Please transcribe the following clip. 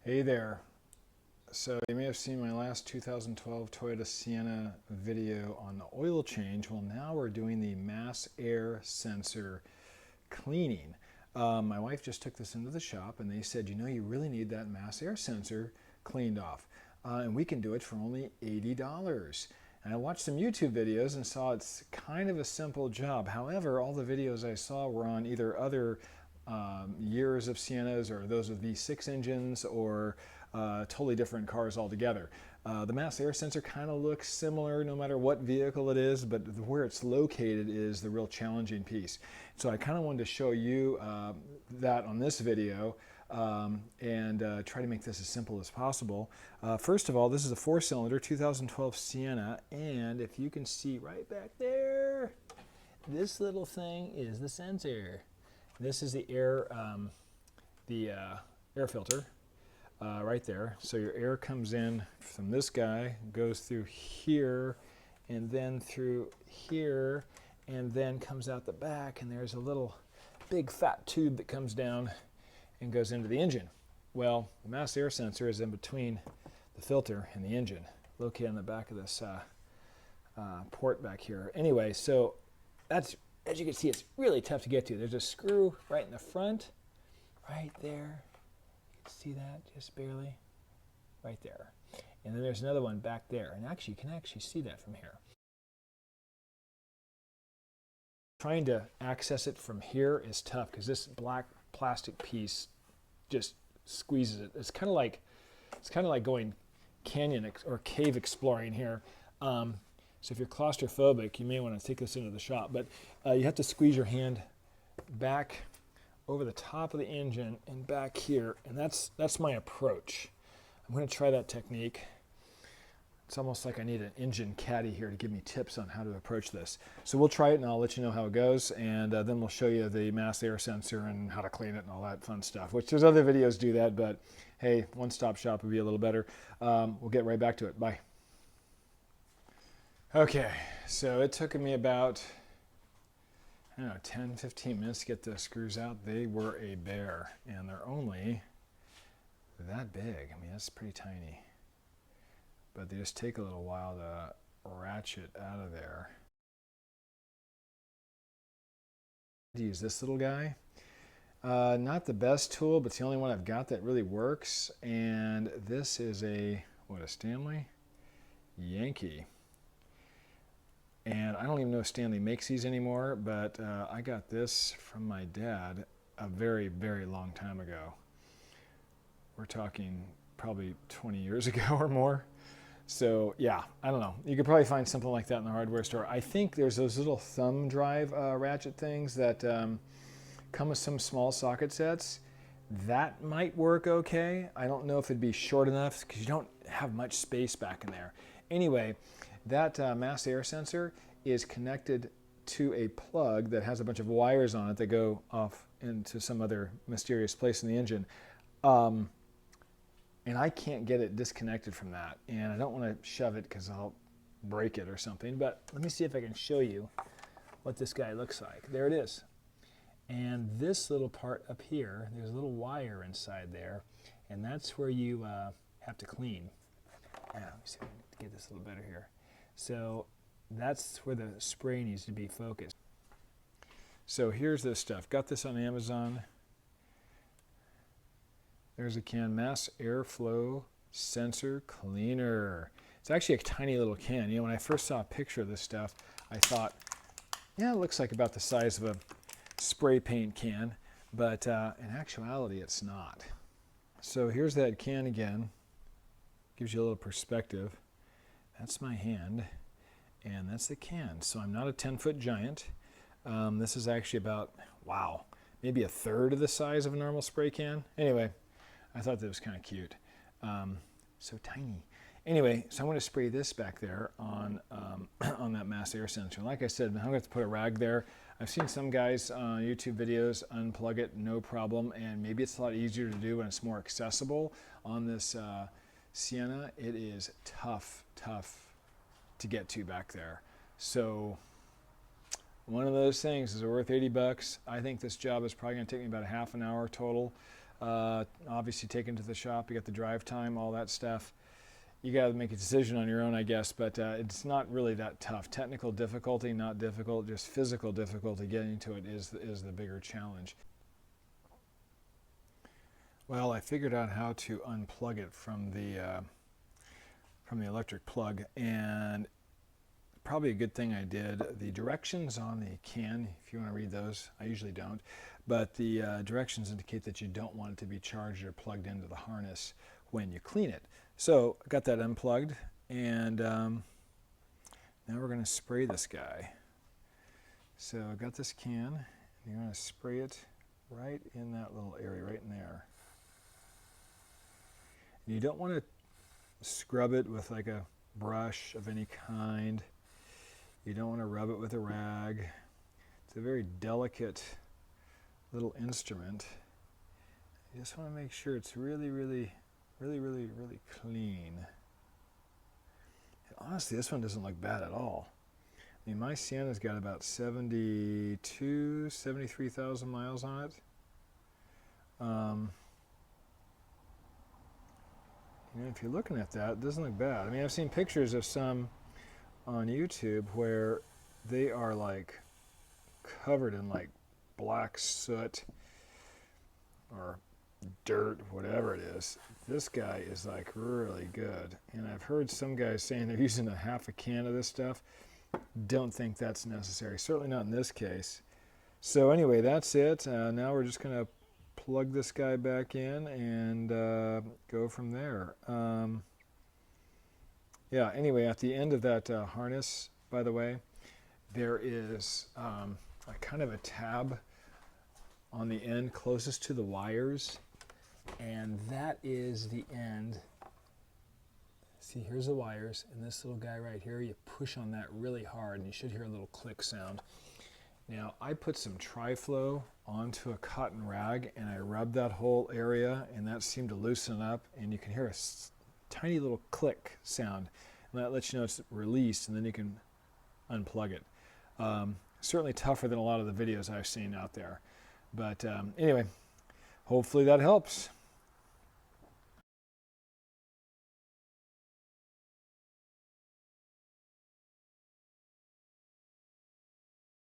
Hey there. So you may have seen my last 2012 Toyota Sienna video on the oil change. Well, now we're doing the mass air sensor cleaning. My wife just took this into the shop and they said, you know, you really need that mass air sensor cleaned off. And we can do it for only $80. And I watched some YouTube videos and saw it's kind of a simple job. However, all the videos I saw were on either other years of Siennas or those with V6 engines or totally different cars altogether. The mass air sensor kind of looks similar no matter what vehicle it is, but where it's located is the real challenging piece. So I kind of wanted to show you that on this video and try to make this as simple as possible. First of all, this is a 4-cylinder 2012 Sienna, and if you can see right back there, this little thing is the sensor. This is the air filter right there. So your air comes in from this guy, goes through here, and then through here, and then comes out the back, and there's a little big fat tube that comes down and goes into the engine. Well, the mass air sensor is in between the filter and the engine, located on the back of this port back here. Anyway, so that's, as you can see, it's really tough to get to. There's a screw right in the front, right there. You can see that just barely, right there. And then there's another one back there. And actually, you can actually see that from here. Trying to access it from here is tough because this black plastic piece just squeezes it. It's kind of like going canyon or cave exploring here. So if you're claustrophobic, you may want to take this into the shop, but you have to squeeze your hand back over the top of the engine and back here, and that's my approach. I'm going to try that technique. It's almost like I need an engine caddy here to give me tips on how to approach this. So we'll try it and I'll let you know how it goes, and then we'll show you the mass air sensor and how to clean it and all that fun stuff, which there's other videos do that, but hey, one-stop shop would be a little better. We'll get right back to it. Bye. Okay, so it took me about, I don't know, 10, 15 minutes to get the screws out. They were a bear, and they're only that big. I mean, that's pretty tiny. But they just take a little while to ratchet out of there. To use this little guy. Not the best tool, but it's the only one I've got that really works. And this is a Stanley Yankee. And I don't even know if Stanley makes these anymore, but I got this from my dad a very, very long time ago. We're talking probably 20 years ago or more. So yeah, I don't know. You could probably find something like that in the hardware store. I think there's those little thumb drive ratchet things that come with some small socket sets. That might work okay. I don't know if it'd be short enough because you don't have much space back in there. Anyway, that mass air sensor is connected to a plug that has a bunch of wires on it that go off into some other mysterious place in the engine. And I can't get it disconnected from that. And I don't want to shove it because I'll break it or something. But let me see if I can show you what this guy looks like. There it is. And this little part up here, there's a little wire inside there. And that's where you have to clean. Let me see if I can get this a little better here. So that's where the spray needs to be focused. So here's this stuff. Got this on Amazon. There's a can, mass airflow sensor cleaner. It's actually a tiny little can. You know, when I first saw a picture of this stuff, I thought, yeah, it looks like about the size of a spray paint can, but in actuality, it's not. So here's that can again. Gives you a little perspective. That's my hand, and that's the can. So I'm not a 10-foot giant. This is actually about, wow, maybe a third of the size of a normal spray can. Anyway, I thought that was kind of cute. So tiny. Anyway, so I'm going to spray this back there on that mass air sensor. Like I said, I'm going to put a rag there. I've seen some guys on YouTube videos unplug it, no problem, and maybe it's a lot easier to do when it's more accessible. On this Sienna, it is tough to get to back there. So one of those things is worth $80. I think this job is probably going to take me about a half an hour total. I'll obviously take it to the shop. You got the drive time, all that stuff. You got to make a decision on your own, I guess, but it's not really that tough. Technical difficulty, not difficult, just physical difficulty getting to it is the bigger challenge. Well, I figured out how to unplug it from the electric plug, and probably a good thing I did. The directions on the can, if you want to read those, I usually don't, but the directions indicate that you don't want it to be charged or plugged into the harness when you clean it. So I got that unplugged, and now we're going to spray this guy. So I got this can, and you're going to spray it right in that little area, right in there. And you don't want to scrub it with like a brush of any kind. You don't want to rub it with a rag. It's a very delicate little instrument. You just want to make sure it's really clean. And honestly, this one doesn't look bad at all. I mean, my Sienna's got about 73,000 miles on it. You know, if you're looking at that, it doesn't look bad. I mean, I've seen pictures of some on YouTube where they are like covered in like black soot or dirt, whatever it is. This guy is like really good, and I've heard some guys saying they're using a half a can of this stuff. Don't think that's necessary, certainly not in this case. So anyway, that's it. Now we're just gonna plug this guy back in and go from there. Yeah, anyway, at the end of that harness, by the way, there is a kind of a tab on the end closest to the wires, and that is the end. See, here's the wires, and this little guy right here, you push on that really hard, and you should hear a little click sound. Now, I put some Tri-Flow onto a cotton rag, and I rubbed that whole area, and that seemed to loosen up, and you can hear a tiny little click sound, and that lets you know it's released, and then you can unplug it. Certainly tougher than a lot of the videos I've seen out there. But anyway, hopefully that helps.